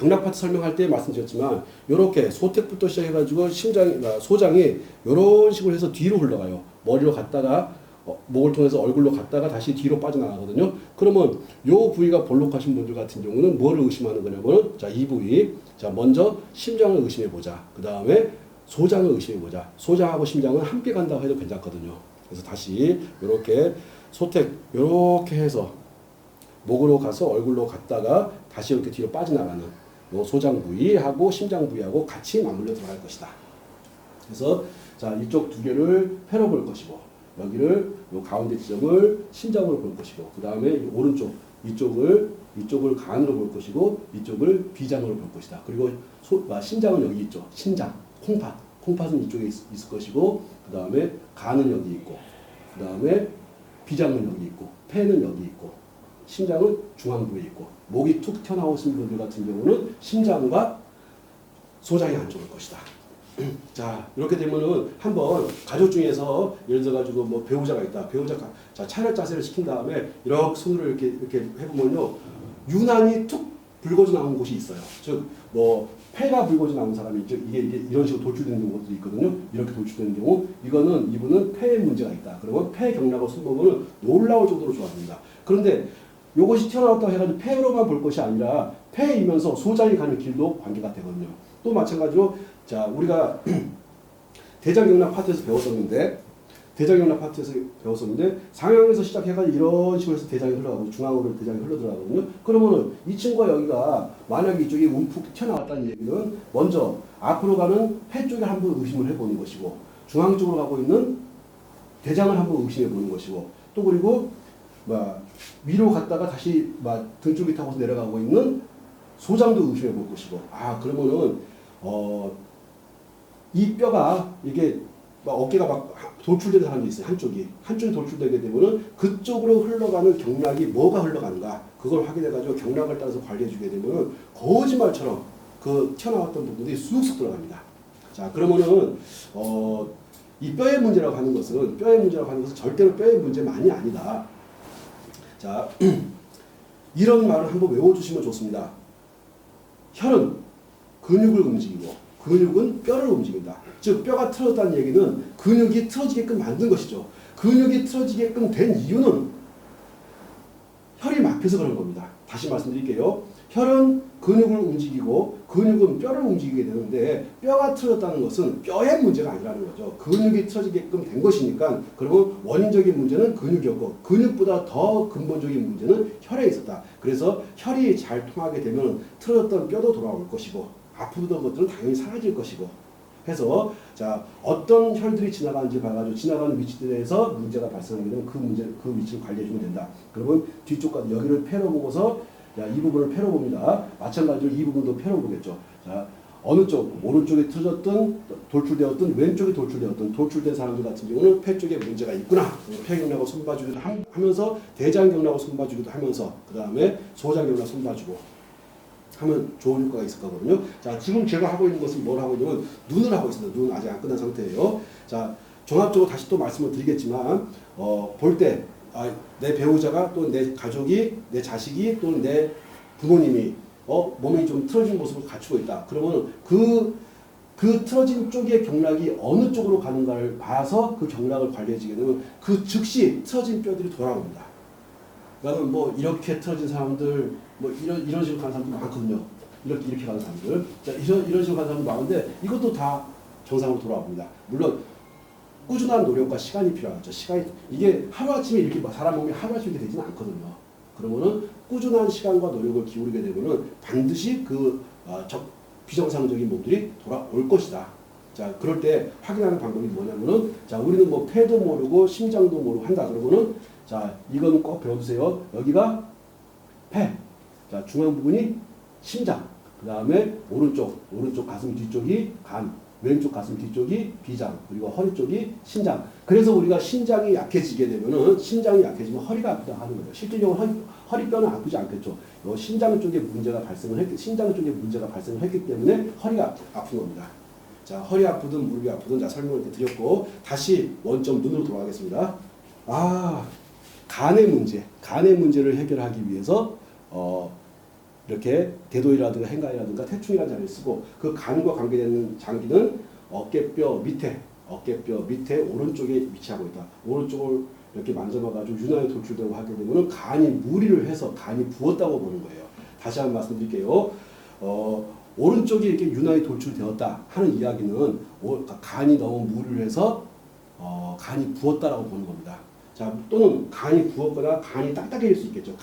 경락 파트 설명할 때 말씀드렸지만 이렇게 소택부터 시작해가지고 소장이 이런 식으로 해서 뒤로 흘러가요. 머리로 갔다가 목을 통해서 얼굴로 갔다가 다시 뒤로 빠져나가거든요. 그러면 요 부위가 볼록하신 분들 같은 경우는 뭐를 의심하는 거냐면 자, 이 부위. 자, 먼저 심장을 의심해 보자. 그 다음에 소장을 의심해 보자. 소장하고 심장은 함께 간다고 해도 괜찮거든요. 그래서 다시 이렇게 소택 이렇게 해서 목으로 가서 얼굴로 갔다가 다시 이렇게 뒤로 빠져나가는 요 소장 부위하고 심장 부위하고 같이 맞물려 들어갈 것이다. 그래서 자, 이쪽 두 개를 회로 볼 것이고 여기를 요 가운데 지점을 심장으로 볼 것이고 그 다음에 오른쪽 이쪽을 간으로 볼 것이고 이쪽을 비장으로 볼 것이다. 그리고 심장은 여기 있죠. 신장, 콩팥은 이쪽에 있을 것이고 그 다음에 간은 여기 있고 그 다음에 비장은 여기 있고 폐는 여기 있고 심장은 중앙부에 있고 목이 툭 튀어나오신 분들 같은 경우는 심장과 소장이 안 좋을 것이다. 자, 이렇게 되면은 한번 가족 중에서 예를 들어 가지고 뭐 배우자가 있다. 배우자가 자, 차렷 자세를 시킨 다음에 이렇게 손으로 이렇게 해보면요 유난히 툭 붉어져 나온 곳이 있어요. 즉 뭐 폐가 붉어져 나온 사람이 이게 이런 식으로 돌출되는 경우도 있거든요. 이렇게 돌출되는 경우 이분은 폐에 문제가 있다. 그러면 폐 경락을 손보면 놀라울 정도로 좋아집니다. 그런데 이것이 튀어나왔다고 해가지고 폐로만 볼 것이 아니라 폐이면서 소장이 가는 길도 관계가 되거든요. 또 마찬가지로 자, 우리가 대장경락 파트에서 배웠었는데 상향에서 시작해가지고 이런 식으로 해서 대장이 흘러가고 중앙으로 대장이 흘러들어가거든요. 그러면은 이 친구가 여기가 만약에 이쪽이 움푹 튀어나왔다는 얘기는 먼저 앞으로 가는 폐 쪽에 한번 의심을 해보는 것이고 중앙 쪽으로 가고 있는 대장을 한번 의심해 보는 것이고 또 그리고 위로 갔다가 다시 등 쪽이 타고서 내려가고 있는 소장도 의심해 볼 것이고 그러면은 이 뼈가 이게 어깨가 막 돌출되는 사람이 있어요. 한쪽이 돌출되게 되면은 그쪽으로 흘러가는 경락이 뭐가 흘러가는가 그걸 확인해가지고 경락을 따라서 관리해주게 되면은 거짓말처럼 그 튀어나왔던 부분들이 쑥쑥 들어갑니다. 자, 그러면은 이 뼈의 문제라고 하는 것은 절대로 뼈의 문제만이 아니다. 자, 이런 말을 한번 외워주시면 좋습니다. 혈은 근육을 움직이고 근육은 뼈를 움직인다. 즉 뼈가 틀어졌다는 얘기는 근육이 틀어지게끔 만든 것이죠. 근육이 틀어지게끔 된 이유는 혈이 막혀서 그런 겁니다. 다시 말씀드릴게요. 혈은 근육을 움직이고 근육은 뼈를 움직이게 되는데 뼈가 틀어졌다는 것은 뼈의 문제가 아니라는 거죠. 근육이 틀어지게끔 된 것이니까 그러면 원인적인 문제는 근육이었고 근육보다 더 근본적인 문제는 혈에 있었다. 그래서 혈이 잘 통하게 되면 틀어졌던 뼈도 돌아올 것이고 아프던 것들은 당연히 사라질 것이고 해서 자, 어떤 혈들이 지나가는지 봐가지고 지나가는 위치들에서 문제가 발생하게 되면 그 위치를 관리해주면 된다. 그러면 뒤쪽까지 여기를 폐로 보고서 자, 이 부분을 폐로 봅니다. 마찬가지로 이 부분도 폐로 보겠죠. 자, 어느 쪽 오른쪽에 틀어졌든 돌출되었든 왼쪽에 돌출된 사람들 같은 경우는 폐 쪽에 문제가 있구나. 폐경락을 손봐주기도 하면서 대장경락을 손봐주기도 하면서 그 다음에 소장경락 손봐주고 하면 좋은 효과가 있을 거거든요. 자, 지금 제가 하고 있는 것은 뭘 하고 있냐면 눈을 하고 있습니다. 눈 아직 안 끝난 상태예요. 자, 종합적으로 다시 또 말씀을 드리겠지만 볼 때 내 배우자가 또 내 가족이 내 자식이 또는 내 부모님이 몸이 좀 틀어진 모습을 갖추고 있다. 그러면 그 틀어진 쪽의 경락이 어느 쪽으로 가는가를 봐서 그 경락을 관리해주게 되면 그 즉시 틀어진 뼈들이 돌아옵니다. 그러니까 뭐 이렇게 틀어진 사람들 뭐 이런 식으로 가는 사람도 많거든요. 이렇게 가는 사람들. 자, 이런 식으로 가는 사람도 많은데 이것도 다 정상으로 돌아와 봅니다. 물론 꾸준한 노력과 시간이 필요하죠. 이게 하루아침에 이렇게 사람 몸이 하루아침에 이렇게 되지는 않거든요. 그러면은 꾸준한 시간과 노력을 기울이게 되면은 반드시 비정상적인 몸들이 돌아올 것이다. 자, 그럴 때 확인하는 방법이 뭐냐면은 자, 우리는 뭐 폐도 모르고 심장도 모르고 한다. 그러면은 자, 이건 꼭 배워두세요. 여기가 폐. 자, 중앙 부분이 심장. 그 다음에 오른쪽 가슴 뒤쪽이 간. 왼쪽 가슴 뒤쪽이 비장. 그리고 허리 쪽이 신장. 그래서 우리가 신장이 약해지게 되면은 신장이 약해지면 허리가 아프다 하는 거죠. 실질적으로 허리뼈는 아프지 않겠죠. 신장 쪽에 문제가 발생을 했기 때문에 허리가 아픈 겁니다. 자, 허리 아프든 무릎이 아프든 자, 설명을 이렇게 드렸고 다시 원점 눈으로 돌아가겠습니다. 간의 문제를 해결하기 위해서 이렇게 대도이라든가 행간이라든가 태충이라는 자리를 쓰고 그 간과 관계되는 장기는 어깨뼈 밑에 오른쪽에 위치하고 있다. 오른쪽을 이렇게 만져봐가지고 유난히 돌출되고 하게 되면 간이 무리를 해서 간이 부었다고 보는 거예요. 다시 한번 말씀드릴게요. 오른쪽이 이렇게 유난히 돌출되었다 하는 이야기는 간이 너무 무리를 해서 간이 부었다라고 보는 겁니다. 자, 또는 간이 부었거나 간이 딱딱해질 수 있겠죠.